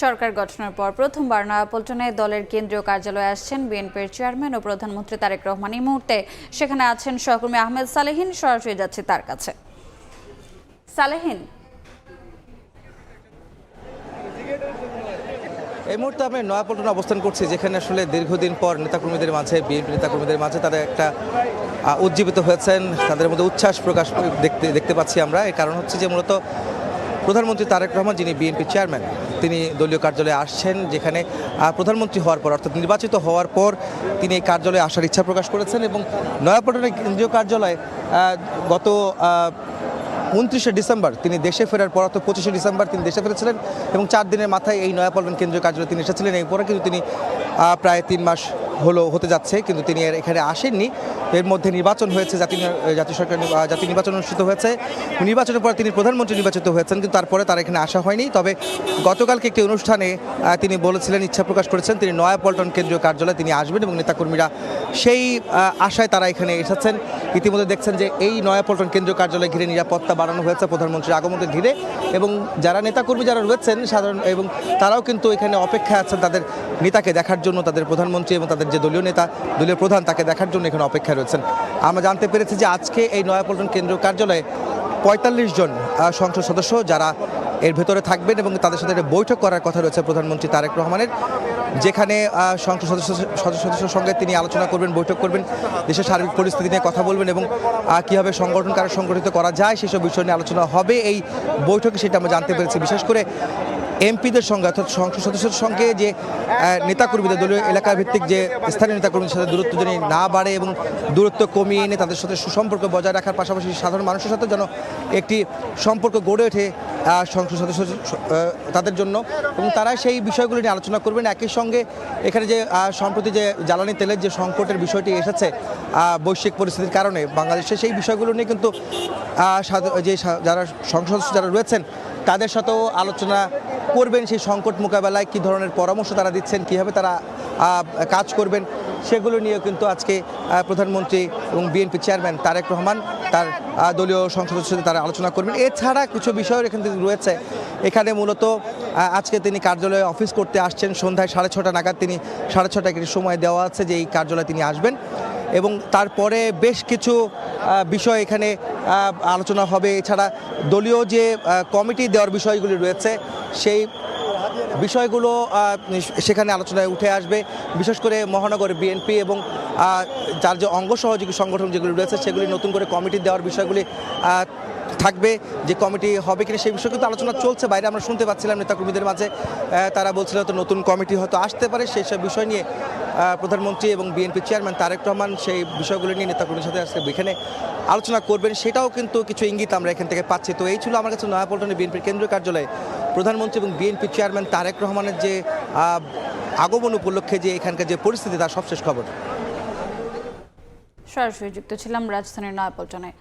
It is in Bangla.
সরকার গঠনের পর প্রথমবার নয়াপল্টনে দলের কেন্দ্রীয় কার্যালয়ে আসছেন বিএনপির চেয়ারম্যান ও প্রধানমন্ত্রী তারেক রহমান। এই মুহূর্তে সেখানে আছেন সহকর্মী আহমেদ সালেহীন। সরাসরি যাচ্ছে তার কাছে। সালেহীন, এই মুহূর্তে আমি নয়াপল্টনে অবস্থান করছি, যেখানে আসলে দীর্ঘদিন পর নেতাকর্মীদের মাঝে, বিএনপি নেতাকর্মীদের মাঝে তারা একটা উজ্জীবিত হয়েছেন, তাদের মধ্যে উচ্ছ্বাস প্রকাশ দেখতে পাচ্ছি আমরা। এর কারণ হচ্ছে যে মূলত প্রধানমন্ত্রী তারেক রহমান, যিনি বিএনপি চেয়ারম্যান, তিনি দলীয় কার্যালয়ে আসছেন, যেখানে প্রধানমন্ত্রী হওয়ার পর অর্থাৎ নির্বাচিত হওয়ার পর তিনি এই কার্যালয়ে আসার ইচ্ছা প্রকাশ করেছেন। এবং নয়াপল্টনের কেন্দ্রীয় কার্যালয়ে গত 29শে ডিসেম্বর তিনি দেশে ফেরার পর, অর্থাৎ 25শে ডিসেম্বর তিনি দেশে ফিরেছিলেন এবং 4 দিনের মাথায় এই নয়াপল্টন কেন্দ্রীয় কার্যালয়ে তিনি এসেছিলেন। এরপরে কিন্তু তিনি প্রায় 3 মাস হতে যাচ্ছে, কিন্তু তিনি এখানে আসেননি। এর মধ্যে নির্বাচন হয়েছে, জাতীয় নির্বাচন অনুষ্ঠিত হয়েছে। নির্বাচনের পর তিনি প্রধানমন্ত্রী নির্বাচিত হয়েছেন, কিন্তু তারপরে তার এখানে আসা হয়নি। তবে গতকালকে একটি অনুষ্ঠানে তিনি বলেছিলেন, ইচ্ছা প্রকাশ করেছেন তিনি নয়াপল্টন কেন্দ্রীয় কার্যালয়ে তিনি আসবেন এবং নেতাকর্মীরা সেই আশায় তারা এখানে এসেছেন। ইতিমধ্যে দেখছেন যে এই নয়াপল্টন কেন্দ্রীয় কার্যালয় ঘিরে নিরাপত্তা বাড়ানো হয়েছে প্রধানমন্ত্রীর আগমনকে ঘিরে, এবং যারা নেতাকর্মী যারা রয়েছেন সাধারণ, এবং তারাও কিন্তু এখানে অপেক্ষায় আছেন তাদের নেতাকে দেখার জন্য, তাদের প্রধানমন্ত্রী এবং তাদের যে দলীয় নেতা, দলীয় প্রধান, তাকে দেখার জন্য এখানে অপেক্ষায় রয়েছেন। আমরা জানতে পেরেছি যে আজকে এই নয়াপল্টন কেন্দ্রীয় কার্যালয়ে 45 জন সংসদ সদস্য যারা এর ভেতরে থাকবেন এবং তাদের সাথে একটা বৈঠক করার কথা রয়েছে প্রধানমন্ত্রী তারেক রহমানের, যেখানে সংসদ সদস্যের সঙ্গে তিনি আলোচনা করবেন, বৈঠক করবেন, দেশের সার্বিক পরিস্থিতি নিয়ে কথা বলবেন এবং কীভাবে সংগঠিত করা যায় সেসব বিষয় নিয়ে আলোচনা হবে এই বৈঠকে, সেটা আমরা জানতে পেরেছি। বিশেষ করে এমপিদের সঙ্গে অর্থাৎ সংসদ সদস্যদের সঙ্গে যে নেতাকর্মীদের, দলীয় এলাকা ভিত্তিক যে স্থানীয় নেতাকর্মীদের সাথে দূরত্ব যেন না বাড়ে এবং দূরত্ব কমিয়ে এনে তাদের সাথে সুসম্পর্ক বজায় রাখার পাশাপাশি সাধারণ মানুষের সাথে যেন একটি সম্পর্ক গড়ে ওঠে সংসদ সদস্য তাদের জন্য, এবং তারা সেই বিষয়গুলি নিয়ে আলোচনা করবেন। একই সঙ্গে এখানে যে সম্প্রতি যে জ্বালানি তেলের যে সংকটের বিষয়টি এসেছে বৈশ্বিক পরিস্থিতির কারণে বাংলাদেশে, সেই বিষয়গুলো নিয়ে কিন্তু যে যারা সংসদ সদস্য যারা রয়েছেন তাদের সাথেও আলোচনা করবেন। সেই সংকট মোকাবেলায় কী ধরনের পরামর্শ তারা দিচ্ছেন, কীভাবে তারা কাজ করবেন, সেগুলো নিয়েও কিন্তু আজকে প্রধানমন্ত্রী এবং বিএনপি চেয়ারম্যান তারেক রহমান তার দলীয় সংসদ সদস্যদের তারা আলোচনা করবেন। এছাড়া কিছু বিষয় এখান থেকে রয়েছে। এখানে মূলত আজকে তিনি কার্যালয়ে অফিস করতে আসছেন সন্ধ্যায় 6:30 নাগাদ, তিনি 6:30 একটি সময় দেওয়া আছে যে এই কার্যালয়ে তিনি আসবেন, এবং তারপরে বেশ কিছু বিষয় এখানে আলোচনা হবে। এছাড়া দলীয় যে কমিটি দেওয়ার বিষয়গুলি রয়েছে সেই বিষয়গুলো সেখানে আলোচনায় উঠে আসবে। বিশেষ করে মহানগর বিএনপি এবং যার যে অঙ্গ সহযোগী সংগঠন যেগুলি রয়েছে সেগুলি নতুন করে কমিটি দেওয়ার বিষয়গুলি থাকবে। যে কমিটি হবে কিনা সেই বিষয়ে কিন্তু আলোচনা চলছে। বাইরে আমরা শুনতে পাচ্ছিলাম নেতাকর্মীদের মাঝে, তারা বলছিল হয়তো নতুন কমিটি হয়তো আসতে পারে। সেই সব বিষয় নিয়ে প্রধানমন্ত্রী এবং বিএনপি চেয়ারম্যান তারেক রহমান সেই বিষয়গুলো নিয়ে নেতাকর্মীর সাথে আজকে এখানে আলোচনা করবেন, সেটাও কিন্তু কিছু ইঙ্গিত আমরা এখান থেকে পাচ্ছি। তো এই ছিল আমার কাছে নয়াপল্টনে বিএনপির কেন্দ্রীয় কার্যালয়ে প্রধানমন্ত্রী এবং বিএনপি চেয়ারম্যান তারেক রহমানের যে আগমন উপলক্ষে যে এখানকার যে পরিস্থিতি, তার সবশেষ খবর। সরাসরি যুক্ত ছিলাম রাজধানীর নয়াপল্টনে।